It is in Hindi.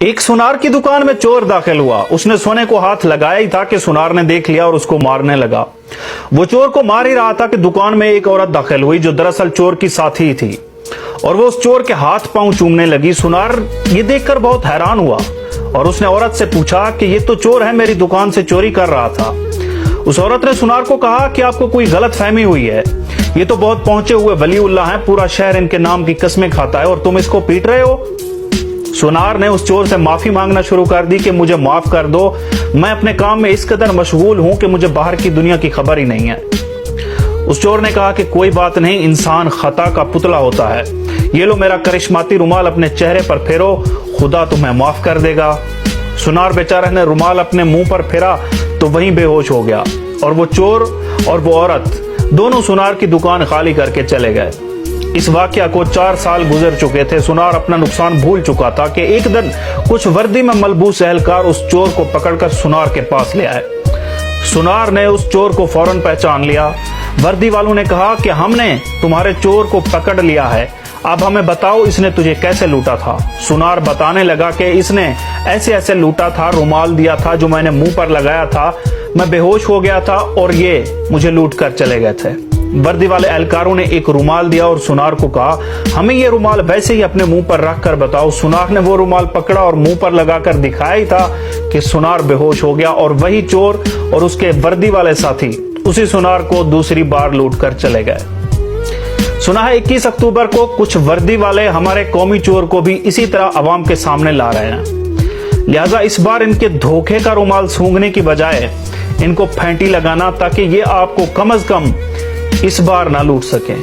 एक सुनार की दुकान में चोर दाखिल हुआ। उसने सोने को हाथ लगाया ही था कि सुनार ने देख लिया और उसको मारने लगा। वो चोर को मार ही रहा था कि दुकान में एक औरत दाखिल हुई जो दरअसल चोर की साथी थी और वो उस चोर के हाथ पांव चूमने लगी। सुनार ये देखकर बहुत हैरान हुआ और उसने औरत से पूछा कि ये तो चोर है, मेरी दुकान से चोरी कर रहा था। उस औरत ने सुनार को कहा कि आपको कोई गलत फहमी हुई है, ये तो बहुत पहुंचे हुए वलीउल्लाह हैं, पूरा शहर इनके नाम की कस्में खाता है और तुम इसको पीट रहे हो। सुनार ने उस चोर से माफी मांगना शुरू कर दी कि मुझे माफ कर दो, मैं अपने काम में इस कदर मशगूल हूं कि मुझे बाहर की दुनिया की खबर ही नहीं है। उस चोर ने कहा कि कोई बात नहीं, इंसान खता का पुतला होता है, ये लो मेरा करिश्माती रुमाल अपने चेहरे पर फेरो, खुदा तुम्हें माफ कर देगा। सुनार बेचारा ने रुमाल अपने मुंह पर फेरा तो वहीं बेहोश हो गया और वो चोर और वो औरत दोनों सुनार की दुकान खाली करके चले गए। इस वाकया को 4 साल गुजर चुके थे। सुनार अपना नुकसान भूल चुका था कि एक दिन कुछ वर्दी में मलबूस एहलकार उस चोर को पकड़कर सुनार के पास ले आए। सुनार ने उस चोर को फौरन पहचान लिया। वर्दी वालों ने कहा कि हमने तुम्हारे चोर को पकड़ लिया है, अब हमें बताओ इसने तुझे कैसे लूटा था। सुनार बताने लगा कि इसने ऐसे ऐसे लूटा था, रुमाल दिया था जो मैंने मुंह पर लगाया था, मैं बेहोश हो गया था और ये मुझे लूट कर चले गए थे। वर्दी वाले एहलकारों ने एक रुमाल दिया और सुनार को कहा हमें ये रुमाल वैसे ही अपने मुंह पर रख कर बताओ। सुनार ने वो रुमाल पकड़ा और मुंह पर लगाकर दिखाया ही था कि सुनार बेहोश हो गया और वही चोर और उसके वर्दी वाले साथी उसी सुनार को दूसरी बार लूट कर चले गए। सुना है 21 अक्टूबर को कुछ वर्दी वाले हमारे कौमी चोर को भी इसी तरह अवाम के सामने ला रहे हैं, लिहाजा इस बार इनके धोखे का रुमाल सूंघने की बजाय इनको फेंटी लगाना ताकि ये आपको कम अज कम इस बार ना लूट सके।